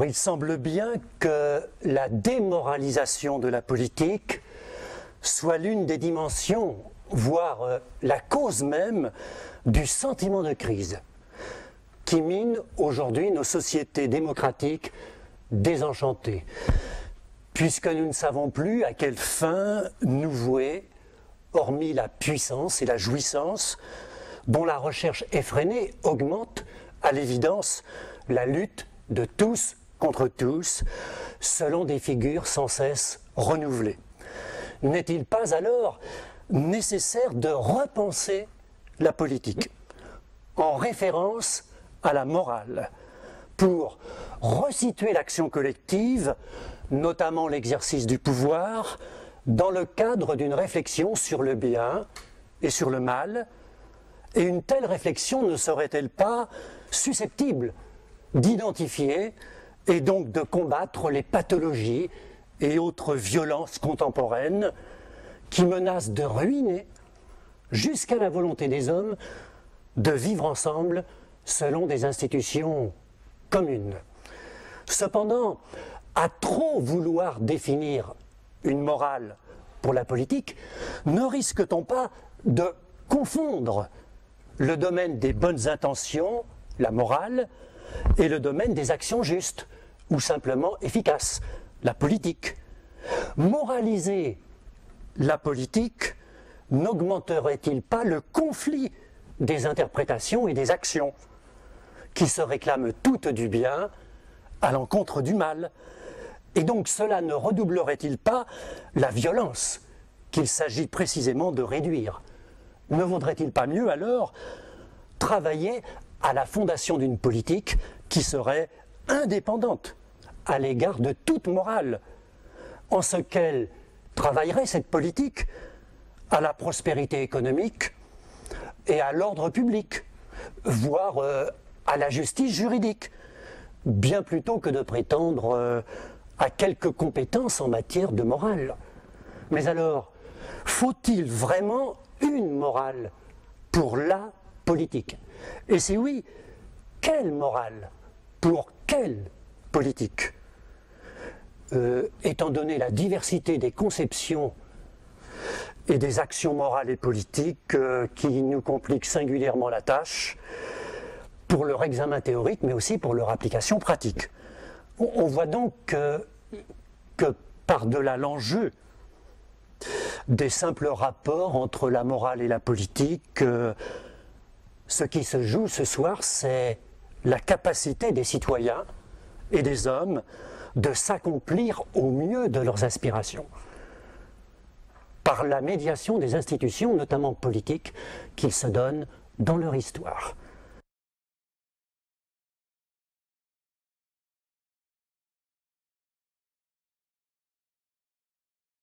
Alors il semble bien que la démoralisation de la politique soit l'une des dimensions, voire la cause même du sentiment de crise qui mine aujourd'hui nos sociétés démocratiques désenchantées, puisque nous ne savons plus à quelle fin nous vouer, hormis la puissance et la jouissance dont la recherche effrénée augmente à l'évidence la lutte de tous contre tous, selon des figures sans cesse renouvelées. N'est-il pas alors nécessaire de repenser la politique en référence à la morale pour resituer l'action collective, notamment l'exercice du pouvoir, dans le cadre d'une réflexion sur le bien et sur le mal? Et une telle réflexion ne serait-elle pas susceptible d'identifier et donc de combattre les pathologies et autres violences contemporaines qui menacent de ruiner jusqu'à la volonté des hommes de vivre ensemble selon des institutions communes? Cependant, à trop vouloir définir une morale pour la politique, ne risque-t-on pas de confondre le domaine des bonnes intentions, la morale, et le domaine des actions justes, ou simplement efficaces, la politique? Moraliser la politique n'augmenterait-il pas le conflit des interprétations et des actions, qui se réclament toutes du bien à l'encontre du mal? Et donc cela ne redoublerait-il pas la violence qu'il s'agit précisément de réduire? Ne vaudrait-il pas mieux alors travailler à la fondation d'une politique qui serait indépendante à l'égard de toute morale, en ce qu'elle travaillerait cette politique à la prospérité économique et à l'ordre public, voire à la justice juridique, bien plutôt que de prétendre à quelques compétences en matière de morale. Mais alors, faut-il vraiment une morale pour la politique? Et si oui, quelle morale pour quelle politique? Étant donné la diversité des conceptions et des actions morales et politiques qui nous compliquent singulièrement la tâche pour leur examen théorique, mais aussi pour leur application pratique. On voit donc que par-delà l'enjeu des simples rapports entre la morale et la politique, ce qui se joue ce soir, c'est la capacité des citoyens et des hommes de s'accomplir au mieux de leurs aspirations, par la médiation des institutions, notamment politiques, qu'ils se donnent dans leur histoire.